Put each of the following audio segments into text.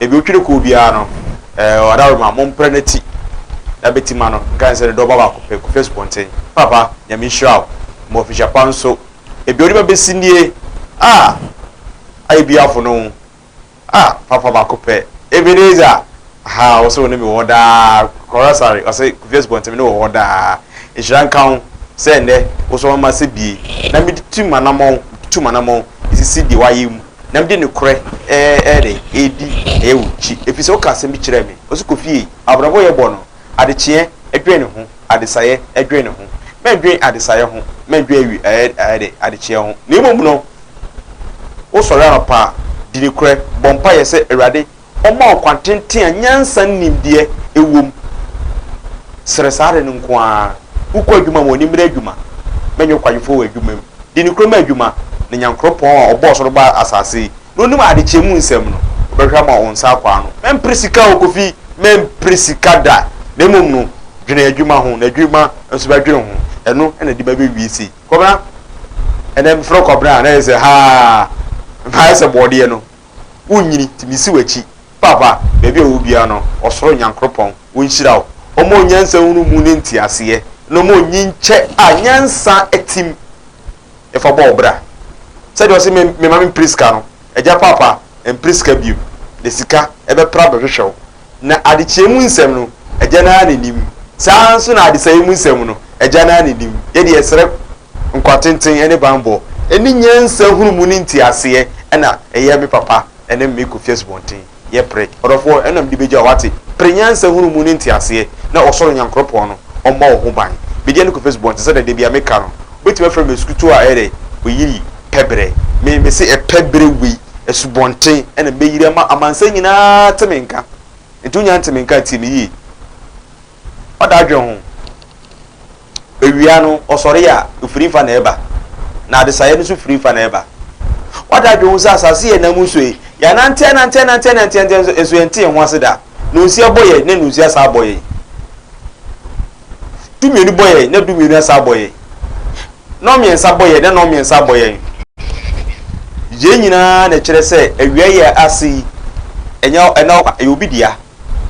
ebi otwere ko bia no wada ma mo mpreneti na betima no kan se do baba ko pe ko Facebook nten papa nyame hira mo official panso ebi ori ba besinie ai biafo no papa ba ko pe Ebeneza ha also ne me woda korasari o say Facebook nten me no woda hira kan se ne also ma se bi na me tumanamon isisi di wayem na me de ne kore edi ewuchi efise o ka se bi kire me o su kofie abrabo ye bo no adechie edwen ho adesaye edwen ho medwen adesaye ho medwen wi adechie ho na emom no o sori apa di ne kore bompa ye se awade o ma kwantenten anyansa nimdie ewom sresare no nko a ukọ adwuma mo nimre adwuma menyo kwanyefo adwuma di ne kore ma adwuma na nyankropon obo so ba asase no nim adechie mu nsem no obehwa ma onsa kwa no mempresika okofi mempresika da na emom no dwene adwuma ho na adwuma nso ba dwene ho eno na di ba be wiisi kobra enem fro kobra na ese ha ese bode no unyini timisi wachi papa bebe obia no osoro nyankropon wonhyira wo omo nyansa hunu mu ne ntiase no mo nyinche anyansa etim efa bo obra said was me mama priska no eja papa en priska biu de sika ebe pra behwehwe na adechie mu nsem no eja na anenim sanso na adesai mu nsem no eja na anenim ye de esere nkwatenten ene bambo eni nyansa hunu mu ne ntiase na eye me papa ene me ko Facebook ten ye pre orofo enam di beja wate pre nyansa hunu mu ne ntiase na osoro nyankropon no omma wo ho ban bedia ne ko Facebook ten se de bia me ka no betima from skutu a ere oyiri pebre me se pebre wi esubonten ena meyire ma amansa nyina temenka etunya temenka ti yi oda adwe ho ewia no osore ya ofirifa na eba na adesaye no su firifa na eba oda adwe ho sa asase ye na musoe ya nante esu ente ho aseda no nsi aboye ne no nsi asa aboye tumienu boye ne tumienu asa aboye no miensa boye ne no miensa boye je nyina na kire se awia ye asi enya obidia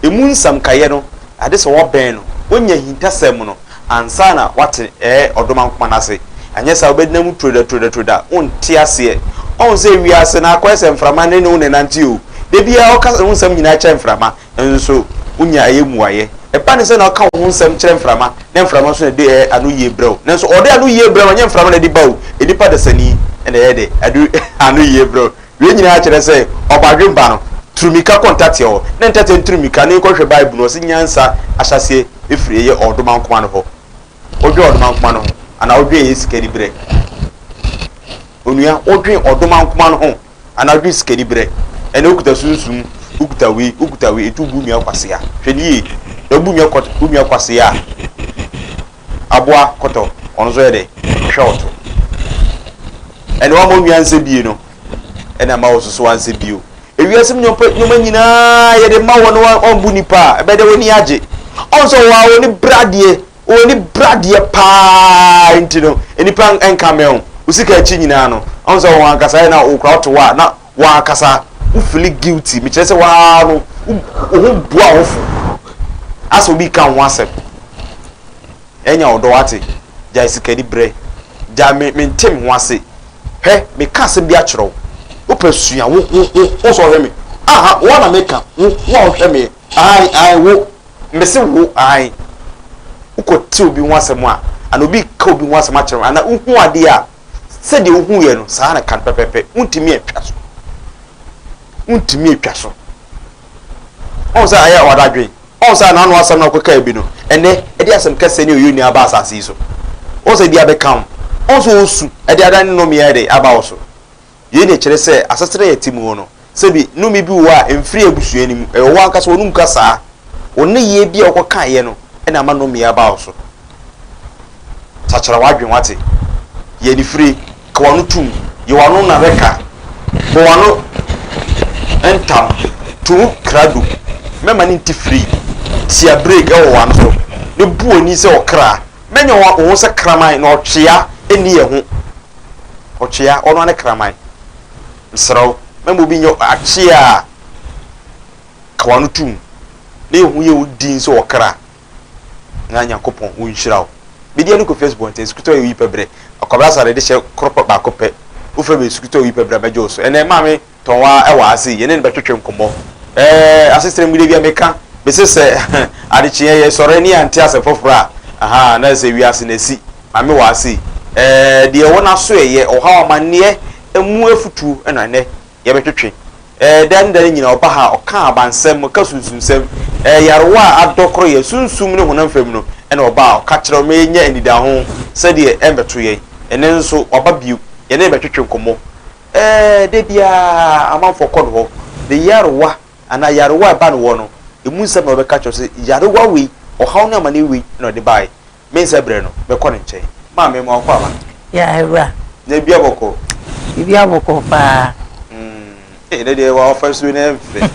emu nsam kaye no ade se wo ben no wonya hintasem no ansa na wate odoma nkoma na se anya sa obedina mu troda onti ase on se wi ase na akwese mframa ne no ne nanti o de bia o ka nsam nyina cha mframa enso unya ayemuaye epa ne se na ka wo nsam kire mframa ne mframa so de anu ye brɛw nenso ode anu ye brɛw anya mframa na di bawo enipa de sani ene ye de anu ye brɛw we nyina kire se obadwemba no trumika contact yo na ntete trumika ne ko hwe bible no se nyansa ahyase efiri ye odoma nkoma no ho odwe odoma nkoma no ho ana odwe ye sikari bre onua odwe odoma nkoma no ho ana odwe sikari bre ene okuta sunsum ukuta wi etubu mi akwase ya hwedie ebu mi akwase ya aboa koto ono zo ye de hwot ene wa mo nyansa bie no ene ma wo so wansa bio ewiasem nyoma nyina ye de ma wono ombu nipa ebede woni age onso wa woni bradie pa intino enipa enkameo usika achi nyina no onso wa akasa na okra to wa na wa akasa u feel guilty me chese wa no o bua ofu aso bi kan wasem enya odo wate ja isika di bre ja me ntem ho ase he me kase bi a kyerɛw opesua wo so hweme aha wo na meka wo hweme ai wo mese wo ai ukote obi ho asɛm a ana obi ka obi ho asɛm a kyerɛw ana uhu ade a sɛ de uhu ye no saa na kan pepepe untimi atwa so on sa aya wadadwen on sa na anu asɛm na okeka ebi no ene ede asɛm kase ne oyuni aba asase so on sa dia be kam on so osu ede adan no me ede aba wo so ye ne kire se asasere yetimu no sebi numi bi wo a emfiri abusua ni wo ankasa wonu nkasa wonne ye bi okoka ye no ena ma no me aba wo so tachara wadwen wate ye ni firi ka wonu tum ye wonu na beka bo wonu entam tu krado mema ni ntifiri tia break e wo wanu so ne buoni se okra menya wo se kraman na otwea eni ye ho otwea ono ne kraman msraw membo bi nyo achia kawanu tum na ehu ye udin so okra na Nyankopon wo nhira wo media no ko Facebook ten skuto ye yipebre akobra sare de hye kropo ba kopɛ wo fa be skuto yipebre bejo so ene ma me tonwa e wa ase ye ne betwetwe nkomo asistere mu de bia meka be se ade kye ye sore ni ante ase fofora aha na se wi ase na si ma me wa ase de wona so ye oha amane emu afutu ena ne ye betwetwe dan nyina oba ha oka abansem ka sunsunsem yarwa adokro ye sunsum ne honam fam no ena oba oka kire me nya anida ho se de embeto ye ene nso oba biu ye ne betwetwe nkomo de bia amanfo kodo ho de yarwa ana yarwa ba no wo no emu nsem na obeka kire se yarwa we oha no amane we na de bai me nsa bre no be ko ne nche ma me mo akwa ba yarwa ne bia boko pa de wa first we na mfe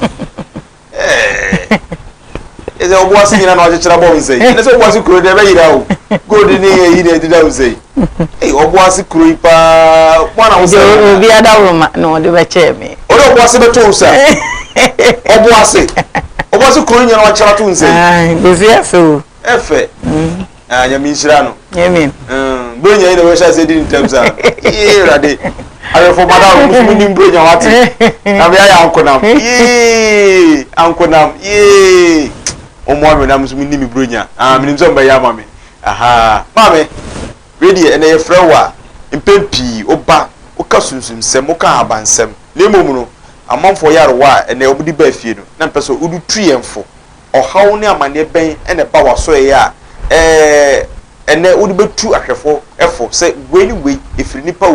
eze obuasi nyina na ọchịchịra bọ nse ene se obuasi kuro de be yira o gold ni yi de dida nse obuasi kuro ipa mwana nse obi adawroma no de be che me o de obuasi be to usa obuasi kuro nyina na ọchịchịra to nse gozi aso efe anya mi nshira no yemin bronya ina we sha se di ntamsa rade ayo fo madam muslim bronya wati na be ya ankonam ankonam omo me na muslim ni mi bronya minim so mba ya mame aha mame ready ene ye frewa impempi oba oka sunsun sem oka abansem lemom no amanfo yarwa ene obudi ba fie no na mpeso udu tuyenfo ohaw ne amane ben ene ba waso ye a ene udi betu ahwefo efo se we ni we efiri nipa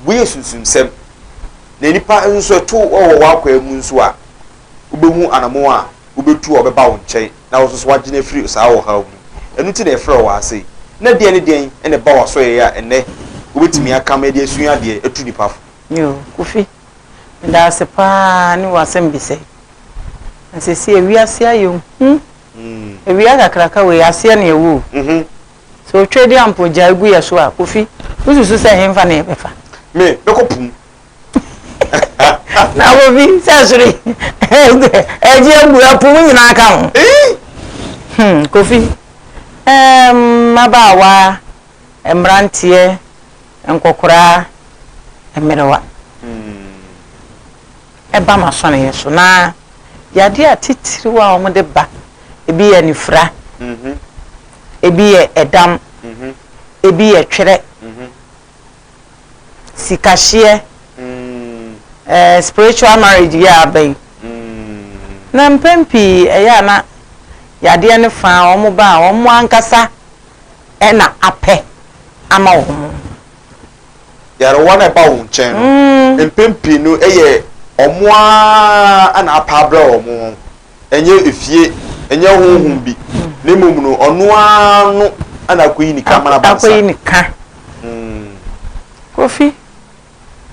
we sunsunsem na nipa nso to wa kwa mu nso a ubehu anamo a ubetu obeba wo nkyɛn na wo so wagye na firi saa wo ha mu enu ti na efra wo ase na de ne den ene ba wa so ye a ene ubetimi aka ma de asua de etu nipa fo yo kufi nda se pa ni wasem bise nse si ewiase ayo ewia kakraka we ase na ewu so trade ampo jagu ye so a kufi ususu se hemfa na ebefa me beko pum na wo bi sasuri eje abu apum nyina aka ho kofi mabawa emrantie enkokora emerewa eba masone yeso na yade atitiriwa o de ba ebi ye nifra ebi ye edam ebi ye twere sikashie spiritual marriage ya abai na mpempi eya na yade ne fa omo ba omo ankasa na ape ama wo yarwa na ba wo nchen mpempi no eye omo ana apa bra omo enye efie enye honhom bi ne mom no ono anu ana koyi ni kamera bansa akoyi ni ka kofi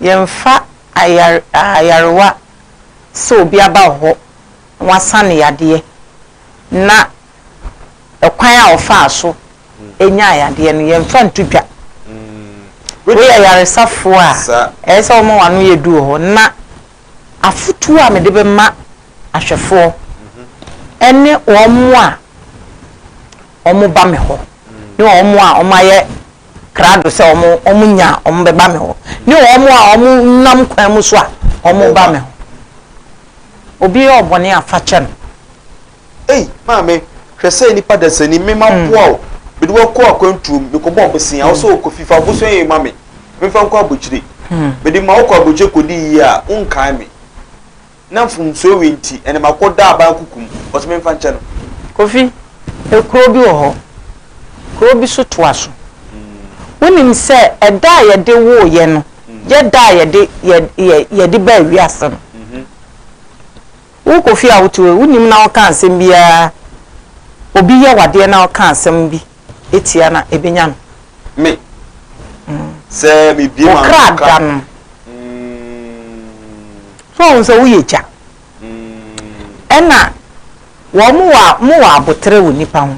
yemfa ayarwa so obi aba ho wasane yade na ekwan a ofa so enya yade no yemfa ntudwa we ayaresafo a ese omo wano yedu ho na afutu a mede be ma ahwefo ene omo a omo ba me ho ni omo a omo aye krado se omo nya omo be ba me ho ni omo a omo nam kwan mu so a omo ba me ho obi obone afache no mame hwese ni padasani mema boa bidi wo ko akwantu me ko bo besia wo so ko fifa bo so ye mame me fa ko abochire bidi ma wo ko aboche ko di yi a unkan me na fun so we nti ene makoda aba kukum wo so me fa nche no kofi ekro bi wo ho kro bi so to aso wonim se eda ye de wo ye no ye da ye de ba wi ase no wo kofi a woto wonim na wo kan asem bia obi ye wade na wo kan asem bi etia na ebenya no me se mi bi ma ka so so wo ye ja ena wo mu wa abotre wo nipa ho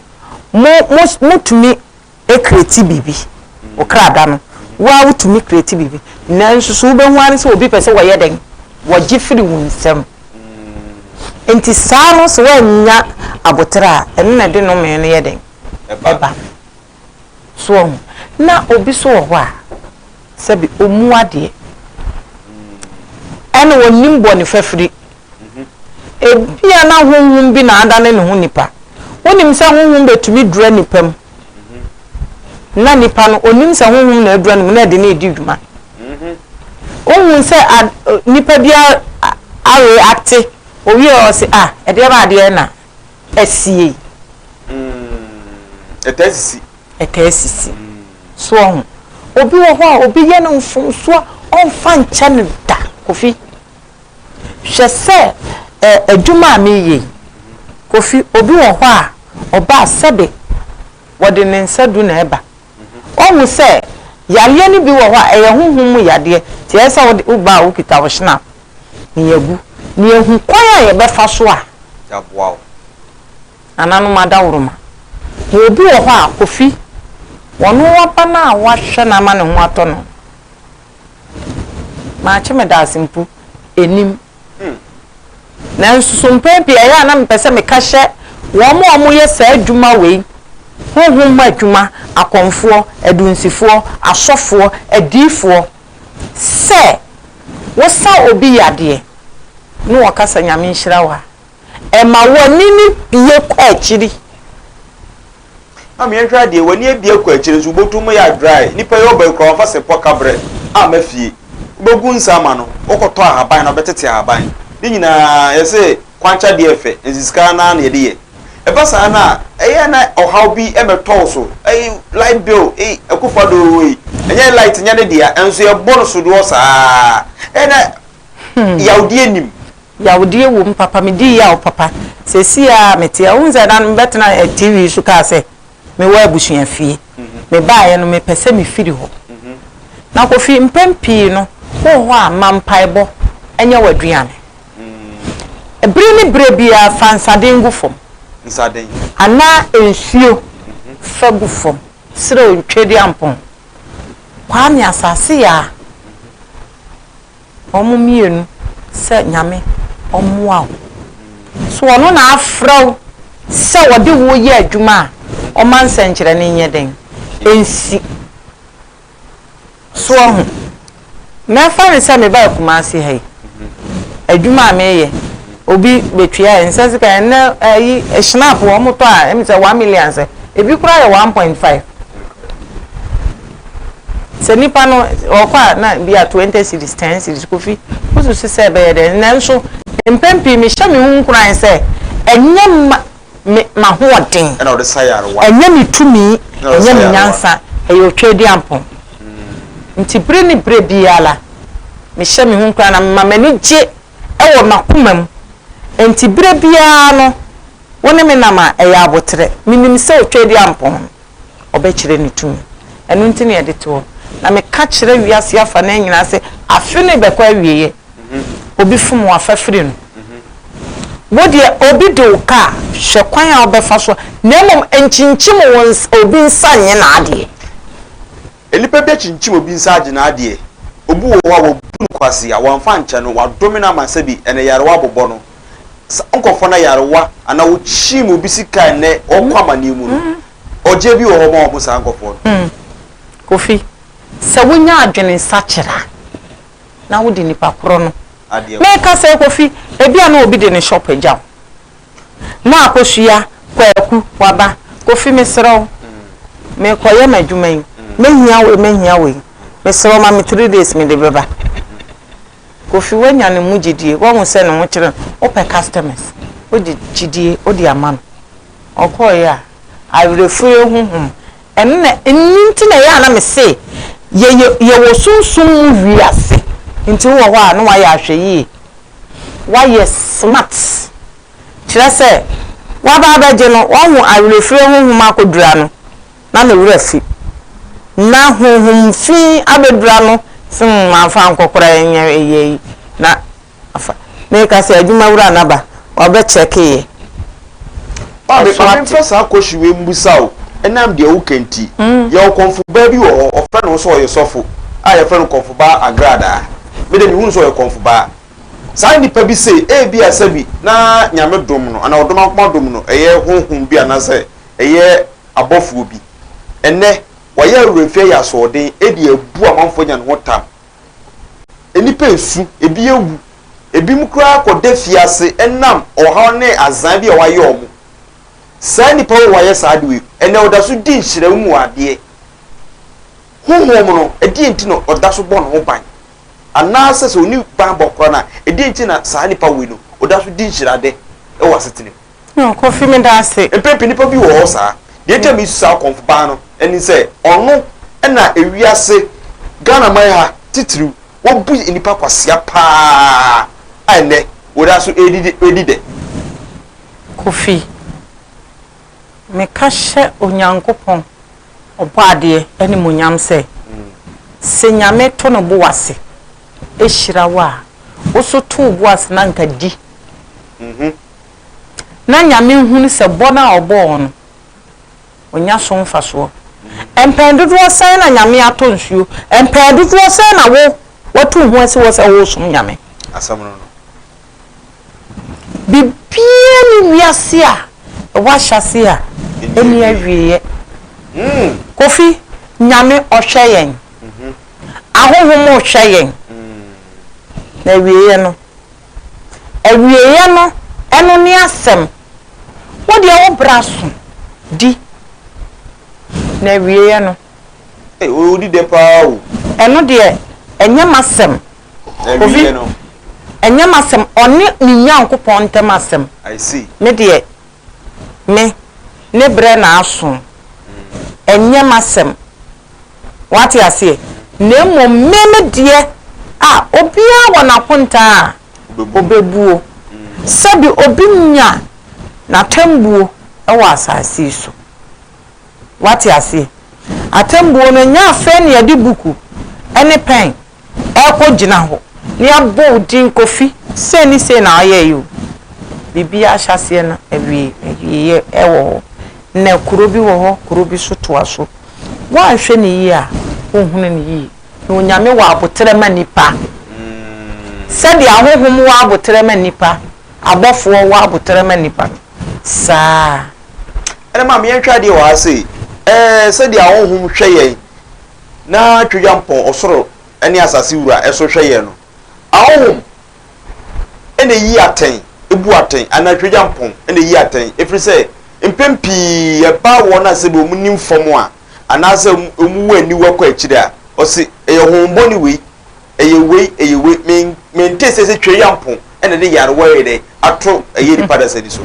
mutumi ekreti bibi o krada no wa wutumi kreti bibi na nsusu wo be hu ani se obi pese wo ye den wo gifiri wo nsem enti saa no so wanya abotra eno na de no me no ye den eba so na obi so wo a sebi omu ade ene wonim boni fafiri ebia na honhum bi na adane ne ho nipa wonim se honhum betumi dura nipam na nipa no onim se honhum na adura no na de na edi dwuma ohun se nipa bia react owi o se e de ba de na asie etesisi so ohun obi wo ho a obi ye no mfonso onfa ncha ne da Kofi hwese adwuma ameye Kofi obi wo ho a oba sebe wode ne nsadu na eba ohun se yale ni bi wo ho a eye honhum yade ti esa wode uba wo kita wo snap ni yagu ni ehun kwan ye be fa so a ya boawo ananu madawruma obi wo ho a Kofi wono wapa na wa hwe na ma ne ho ato no ma chi me da simpu enim na nsumpe bia ya na mpese me ka hye wo mo ye sa adwuma we honhum ma adwuma akonfo adunsifo asofo adifo se wo sa obi yade no wakasa nyame nhira wa e ma woni ni bie kwa achiri am yen hwa de woni bie kwa achiri so botu mo ya dry nipa yo ba kro fa se poka bre amafie bogu nsama no okoto ahaban na betete ahaban ni nyina yese kwancha de efe nziska na na yede ye ebasa na eya na ohaw bi emeto so light bill akufado we enye light nya ne dia enso ye bono so do saa na yaudie nim yaudie wo papa me di ya o papa sesi a metia unza dan betna TV so ka se me wa abusuan fie me ba ye no me pese me firi ho na Kofi mpempi no ho a mampaibo enye waduane ebiri ni brebia fansaden gu fom nsaden ana ensuo fagu fom sire ontwedi ampon kwa mi asase ya omu mienu se nyame omuaw so ono na afraw se wode wo ye adwuma o man senkyere ne nyeden ensi so ho me fa ne se me ba Kumasi hai adwuma meye obi betwia ensase ka na ayi snap wo moto a em se 1 million se ebi kura ye 1.5 se nipa no okwa na bi a 20 cities 10 cities Kofi oso se be de nanso empempi me hye me hu kura se enye ma hoden na ode sayare wa enye mi tumi enye mi nyansa eyo twedi ampon nti bre ni bre biala me hye me hu kura na mamani je ewo makomam enti bre bia no woni me nama eya abotre minim se otwedi ampon obekire ni tumi enu nti ne yede to na me ka kire wiase afa na nyina se afi ne bekwa wieye obi fum wa fafiri no wodi obi do ka hwe kwan a obefa so na mom enchinchim won obi nsanye na ade elipa bi chinchim obi nsaje na ade obu wo wa bunu kwase a won fa nche no wa domina masabi ene yarewa bobɔ no onkofo na yarewa ana wo chim obi sika ne okwama ni mu no oje bi wo ho ma obo sa onkofo no Kofi se wonya adwene nsachera na wo di nipa kro no me ka se Kofi ebia na obi de ne shop agyaw na akosua kwaku waba Kofi mesrew me koye madwuman mehia we mesrew ma me 3 days me de beba Kofi wanya ne mugidie wo hu se ne ho kire ope customers odi gidie odi aman okoye a awrefuye huhum enne nti na ya na me se ye wo sunsun wiase nti wo ho a no wa ya hwe yi wa ye smart kire se wa ba ba je no wo hu awrefuye huhum akodura no na me wura fi na huhum fi abedura no sim afa nkokora ye na afa me ka se adwuma wura na ba obe check ye ba be pesa akoshiwe mbusawo enam de wo kenti ye okonfu ba bi wo ofra no so ye sofo a ye fra no konfu ba agrada me de mi hu so ye konfu ba saa nipa bi se bi asabi na nyame dom no ana odom akoma dom no eye honhom bi anase eye abofuo bi enne waya awurefie ya soden edi abu amanfo nya no tam enipa esu ebi ewu ebi mukura akode fiase enam ohaw ne azan bi waye omo saa nipa wo waye saa de enne odaso di nhire mu ade honhom no edi enti no odaso bɔ no ban anase so ni ban bɔkora na edi enti na saa nipa we no odaso di nhirade e wasetene no kofi me da se empepe nipa bi wo saa de tell me saa konfo ban no eni se ɔno na ewiase Ghana man ha titiri wo bu nipa kwasia pa ane odaso edi de kofi me ka hye onyankopɔn obade eni munyam se se nyame to no bo wase ehira wa wo so to bo wase na nka di na nyame hunu se bo na obo no onya so mfa so empendodo san na nyame ato nsuo empendodo san na wo watu hu ase wo se wo so nyame asam no bibia ni wiase a wa hyase a eni awieye kofi nyame ohweyen ahohom ohweyen na wieye no awieye no eno ne asem wo de wo braso di na wieye no o di de pa o eno de enyam asem kofi no enyam asem oni ni nyankopon ntem asem I see me de me ne bre na aso enyam asem wati ase na mo meme de a obia wona konta a obebuo sabi obi nya na tembuo e wa asase so wati ase atembuo no nya afa ne yade buku ene pen e ko gina ho ne abo din kofi se ni se na aye yo bibia hyase na awie ewo na kuro bi wo ho kuro bi so to aso wa hwe ne yi a ohunu ne yi na onyame wa abotere ma nipa sabi ahohom wa abotere ma nipa abofo wa abotere ma nipa saa ene ma me ntwa de wa se sabi ahohom hwe yen na twjampon osoro ene asase wura eso hwe yen no ahohom ene yi aten ebu aten ana twjampon ene yi aten efri se impempi e ba wona se bo munim fomo a anase omu wani wakọ akire a osi eye hombo ni we eye mente se twe yampon ene de yare waye de ato eye di pada se di so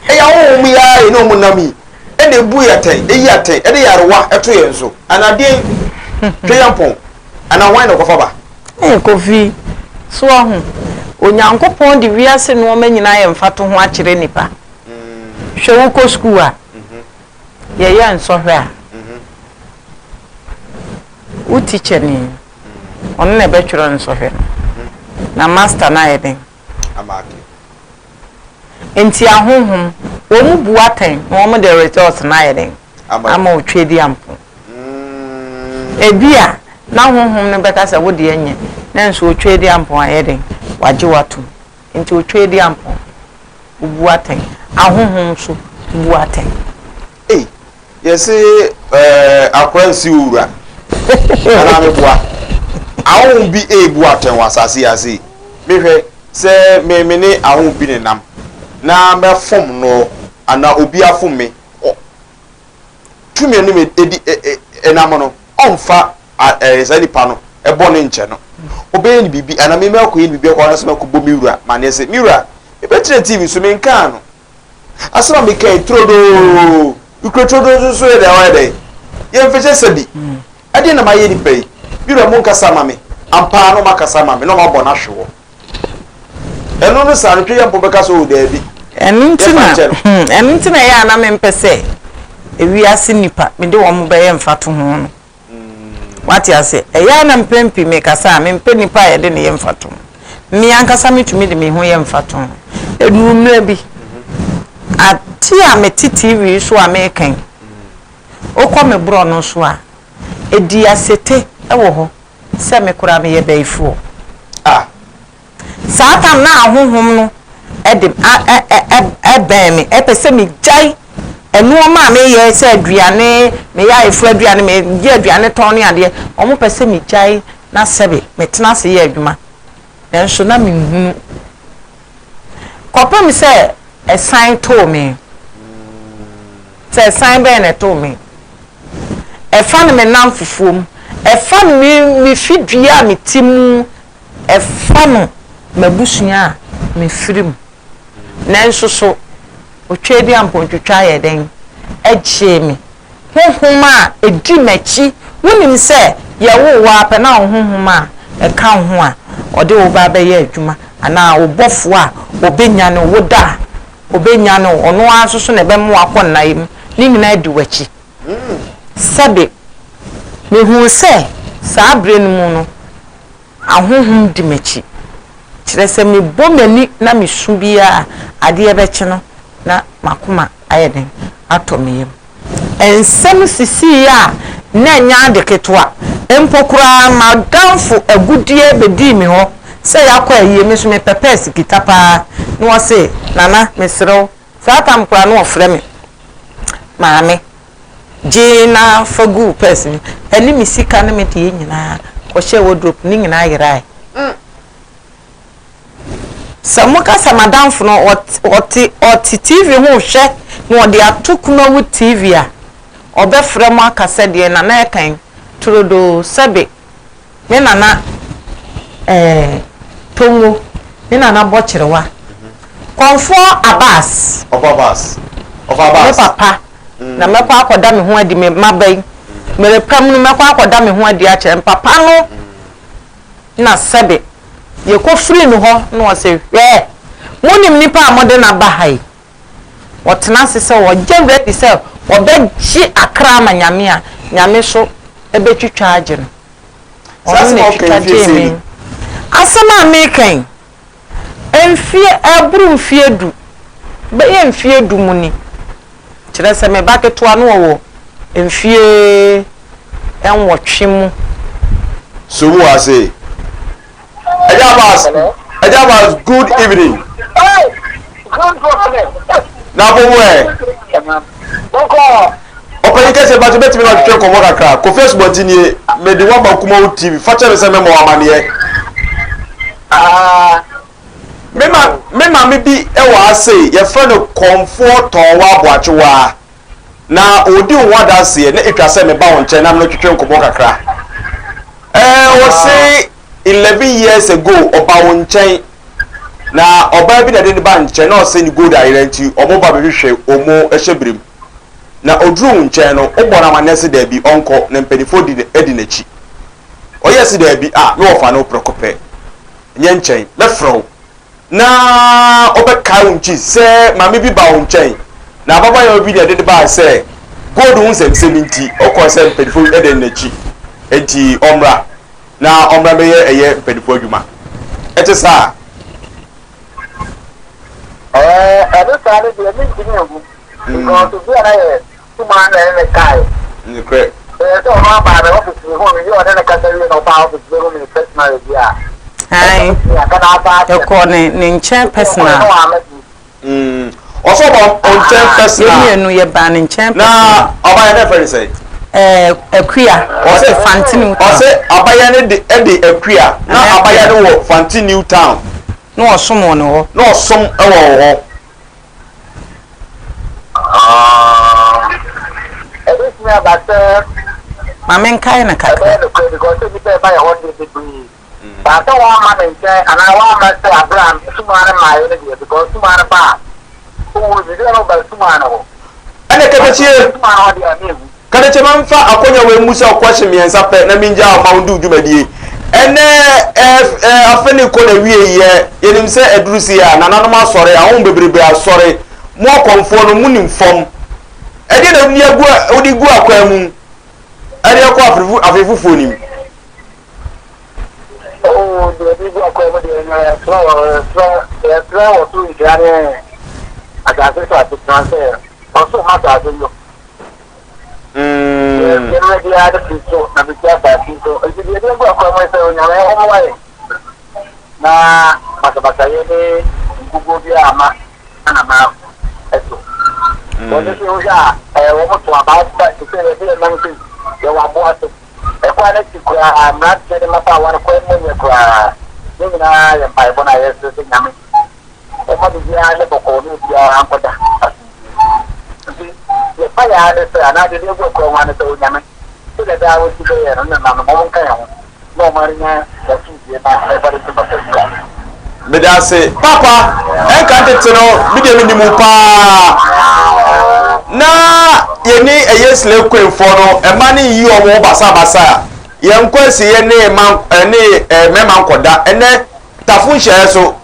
eye homu ya ene omu nami ene bu yaten eyi aten ene yare wa eto ye nso anade twe yampon ana wan na kofa ba kofi so ahu onyankopon di wiase no manyina ye mfato ho akire nipa hwe wo ko school a ye ya nso hwe a u teacher ni on na be tworo nso hwe na master na yeden amake enti ahohom wo mu buaten wo mu the results na yeden ama o twedi ampo ebia na ahohom ne beka se wo de anye na nso o twedi ampo ayeden waje watu enti o twedi ampo buaten ahohom so buaten yes akwansi ura ana me bua ahun bi buaten wasase ase mehwe se me ne ahun bi ne nam na me fom no ana obi afom me tumi ne me edi enam no onfa ezali pa no ebo ne nche no obe ni bibi ana me akọ ni bibi akọ na se me akọ miura ma ne se miura e be tire tv so me nka no asra me kai trodo ukrotrodo so e da wa dey ye mfeche sabi ade na maye ni pay miura mo nkasa ma me ampa no makasa ma me no mabọ na hwewo eno no sa no twe yampo beka so o da bi enuntina ya na me mpese ewiase nipa me de wo mo be ye mfato ho no wati ase eya na mpempi me kasa me mpe nipa ye de ne ye mfato me ankasa metumi de me ho ye mfato enu mra bi ati a me TV so a me kan okọ me bro no so a edi asete e wo ho se me kura me ye baifu Satam na ahonhom no ben me pese me jai enu ma me ye se aduane me ya efu aduane me ye aduane ton ne ade omo pese me jai na sebe me tena se ye adwuma enso na me hunu kopam se esan to me se esan ben e to me e fa me nam fufuom e fa me fidua me timu e fa no mabusua me firim nanso so otwedi ampontwetwa ye den eje me honhoma edi machi wonim se ye wo wa pe na honhoma e ka ho a ode wo ba be ye adwuma ana obofo a obenya no woda obenya no ono asoso na be mo akonna yim ni nyina edi wachi sabe me hu se sa abre no mu no ahonhom di machi kire se me bomani na me su bia ade e be chi no na makoma ayeden atomiyem ensem sisi ya na nya de ketwa empokura madanfo agudie bedi mi ho se yakwa aye me so me pepes kitapa no wose nana mesrew satam kura no ofre me maame jina fagu person eni misika na me de nyina ko hye wardrobe ni nyina yerai samuka samadanfo no oti TV ho hwe no de atukuma wu TV a obefre mu akase de na na ekan turodo sebe me nana tongo me nana bochirewa konfo Abbas me papa na mekwa akoda me ho adi me mabai mere pam no mekwa akoda me ho adi a kire papa no na sebe ye ko free no ho no wose hwe monim nipa amode na bahai wotena sese wo je ready se wo be ji akra ma nyame a nyame so ebe twitwa age no ono ne twitwa je asama mekan enfie abru mfie du be ye mfie du muni kire se me baketo ano wo enfie enwotwe mu so who I say Ejabas, good evening. Hey, good evening. Na bowe. Open case about to bet me not check on kakra. Ko Facebook ni me di wa bakuma TV. Facha me se me mo amane. Me ma bi e wa say ye friend comfort on wa boachewa. Na odi wa da say na etwa se me ba won che na me twetwe nkomo kakra. We say 11 years ago oba wonchen na oba bi da de ba nchen na o se ni go direct omo ba be hwehwe omo ehyebrem na odru nchen no ogbona manese da bi onko na mpenifo di edi nachi oyesi da bi no ofa no prokope nye nchen lefro na obeka unchi se mami bi ba wonchen na baba ya obi da de ba se gold 170 okọ se mpenifo edi nachi enti omra na omra be eye mpedifo adwuma etesa Sáré de mi ti ní ogun because to be ana tu ma na ne kai ni kre so ma ba na office ni ho mi yo na ka tell no pa office be ho mi personal dia hi ya kana ba e ko ne nchen personal also about nchen personal ye nu ye ba ne nchen na oba na friend say Akuya or say Fantini or say Abayane de Akuya na Abayane wo Fantini New Town no someone no some ewo this me about Mamen kai na kakra because you say buy 100 degree but I want man nchen and I want man say Abraham sumare my energy because sumare ba who will be no ba sumare ho ene kebechie sumare ho dia kada che manfa akonya we musa kwahye miensa pe na minja amaundu dwumadie ene afeni ko na wie ye nim se edurusi ya nananom asore ahon bebrebe asore mo konfo no munim fom ede na ni agu odi gu akwa mu ede ko afefufu nim oh de gu akwa mu de na so to jare aga se so transfer also ma ta do already had a pizzo, and we got that pizzo. If you didn't go for myself, I'm away. Nah, basa ye ni gugu bi ama ana ma eto wọ́n ti ń ṣá wọ́n mú tó àbá ìṣẹ̀lẹ̀ bí ẹ̀mọ́ ní yẹ wà bọ́ àti ẹ̀kọ́ alẹ́ ti kura àmúra ti ẹni mọ́tò àwọn ẹ̀kọ́ ẹ̀mọ́ yẹ kura ní nyinaa yẹ mpa ẹ̀bọ́n náà yẹ ṣe ṣe nyàmé ẹ̀mọ́ ti di alẹ́ bọ̀kọ̀ ní ibi àwọn akọ́dà nti yẹ fa yà á lẹ́sẹ̀ ànáàdé ní ewu ẹ̀kọ́ wọn lẹ́sẹ̀ onyàmé tó lẹ́ dáa wọ́n ti bẹ́ yẹ nínú nànú mọ́ wọn kẹ́yà wọn ní ọmọ rẹ̀ yẹn lẹ́sùn ìdíyẹ náà ẹ̀fọ́ lẹ́sẹ̀ bàtẹ́ síkà. Medase papa enka tete no bide mi nimu pa na yeni eyesle kwenfo no ema ni yi omo basa yen kwesi ye ne man mema nkoda ene tafu hye so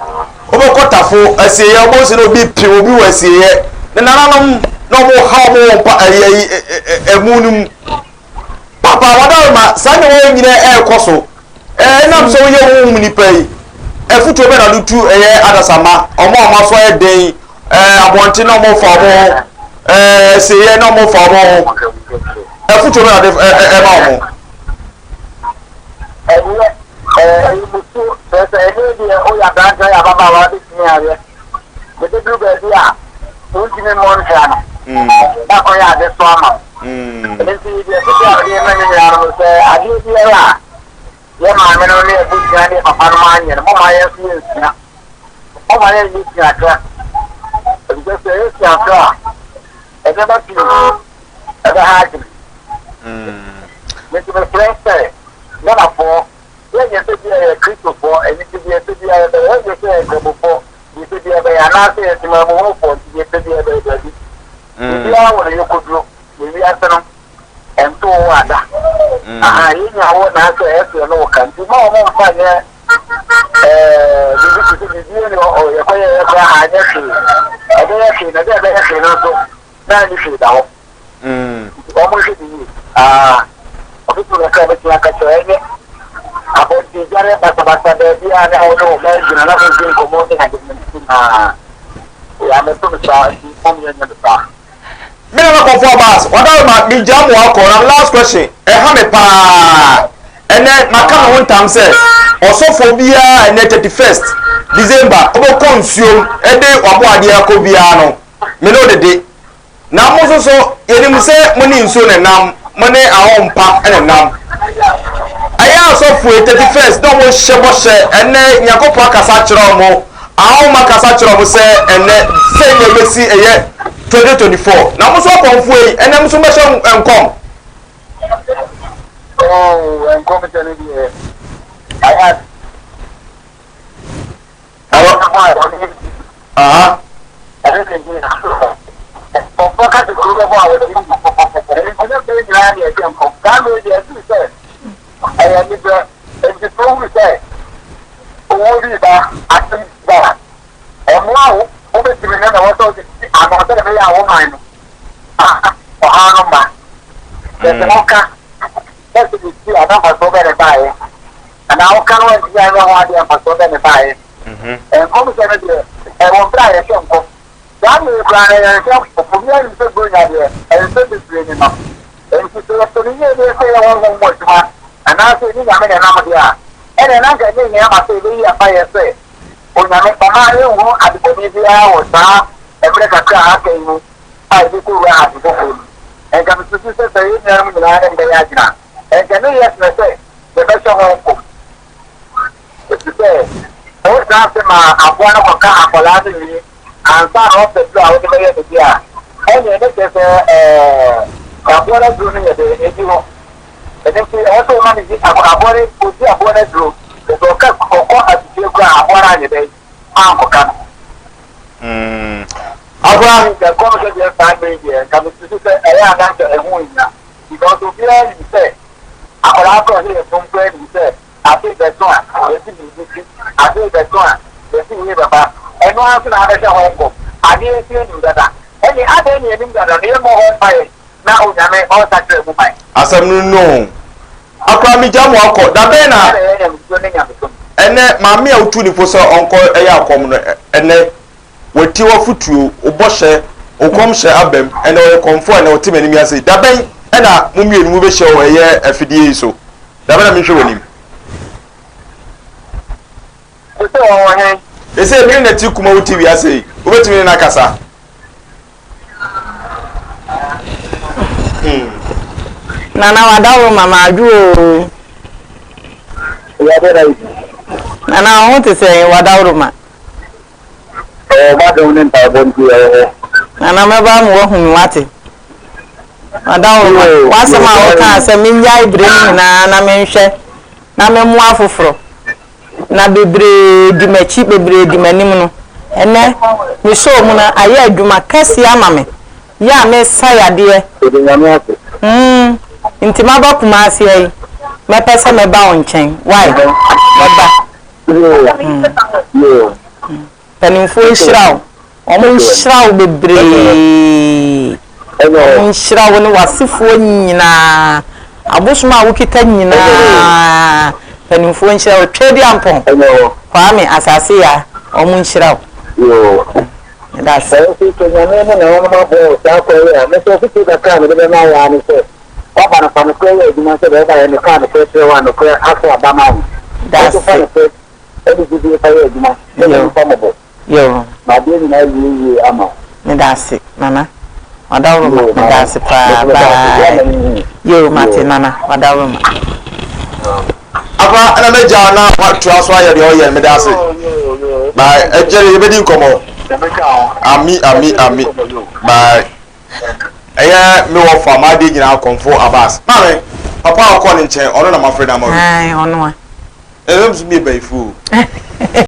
oboko tafu asiye obo se no bi pi obi wasiye ne nananom no mo ha mo pa emunum papa wada ma sane wo nyine ekoso nam so ye wo muni pai efutu be na lutu adasama omo so e den abonte na mo fa mo seye na mo fa mo efutu be na ma mo musu sese ene dia o ya ganga ya baba wa di ni are de du be dia o ti me mon jana da ko ya de so ama ene ti dia ti ya de na ni ya ro se adi dia la ye ma me no le bu jani papa no ma nyen mo ma ye fi nsina mo ma ye ni ti aka e de se ye ti aka e de ba ti e da ha ji me ti me presse na fo ye se bi e Kristo fo e ni ti bi se bi e ye se e go fo bi se bi e ya na se ti ma mo fo ti ye se bi e bi ya wo le ko duro ni ya se no ento ada yi nya wo na so e no kan ti mo fa ye bi ni o ye ko ye ko ha nya ti e de ye ti na de ye ti no so na ni ti da wo o mo se ti o bi tu na ka be ti aka so ye abo ti jare basa de bi ana o no me jina na mo jin ko mo de na de ya me tu sa ti mo ye nya da me na ko for bas wada ma bi jam wa ko na last question ha me pa ene maka ho ntam se osofo bia ene 31st December obo konsuom ede wabo ade akobia no me no dede na mo so yenim se mo ni nso ne nam mo ne ahompa ene nam aya osofo 31st no mo hyebo hye ene nyakopo akasa kire mo ahoma akasa kire mo se ene se nye besi eye 2024 na mo so konfo yi ene mo so be hye enkom and commentary I had that's the key. I don't have so many buy. And now can we see I know why they have so many buy. And come to the and we'll try a shop. That will try a shop for me and so good idea. And so this training up. And so the year they say I want more to and I say, I'm in Amadia. And then I can name I say, we are by a say. When I make my own at the Bolivia or Sa, and break a car, I do go out to go. And come to say, I'm in the Yajina. And can you say the best of all? If you say, most after my Abuana Coca for laughing and start off the floor over the year. And you make a Abuana Junior, the and if you also manage Abuana, put the Abuana Drew, the Coca at the Abuana day. Abuana, the conversation family here comes to say, I am not a woman because to be you say. Akọ̀lákọ̀ ní ẹ̀fún pé ní sẹ́ àti ìbẹ̀tún àti ìbìsí àti ìbẹ̀tún àti ìwé bàbá ẹnu àti náà abẹ́sẹ̀ wọn kọ̀ àdé ẹsẹ̀ ẹnu dada ẹni adé ẹni ẹni dada ní ẹmọ wọn báyẹ náà ònyàmẹ ọ̀sàkìrẹ̀ mú báyẹ. asẹm nínú akọ̀lámi jáàmù akọ̀ dàbẹ́ na ẹnẹ maame a wotu nifo sẹ ọnkọ ẹyẹ akọm no ẹnẹ wọti wọ futuo ọbọhyẹ ọkọmhyẹ abẹm ẹnẹ ọyẹ kọmfo ẹnẹ ọtí mẹ ẹnimi ase dàbẹ́ ena mumienu mu be hye o eye afidie so da bana mi hwe wonim ko se o he They say me na ti kuma wuti wi ase. Obetumi na kasa. Nana wadawo mama adu o. Ya de rai. Nana ho te say wadawo ma. Ba de unen ta bon ki e. Nana me ba mu wo hu mi wate. Wadawo ma. Wasema o ka say me nya ibre na me nhwe. Na me mu afoforo. Na bebre di machi bebre di manim no. Ene mi so mu na aye adwuma kase ama me. Ya me sayade e. Nti maba kuma ase ai. Me pese me ba on chen. Why? Baba. Panimfo nhyiraw. Omo nhyiraw bebre. Omo nhyiraw ne wasifo nyina. Abosoma wukita nyina. Panimfo nhyiraw twedi ampon. Kwa me asase ya omo nhyiraw. That's it. That's it, Nana. That's it. You, Martin, Nana. Apa ana me jana what to aso aye de oye me dase. Bye. Ejere be din komo. Ami. Bye. Eya me wo fa ma de nyina konfo abas. Mame, papa akọ ni nche ono na mafreda mo. Ai, ono a. Em so me be fu.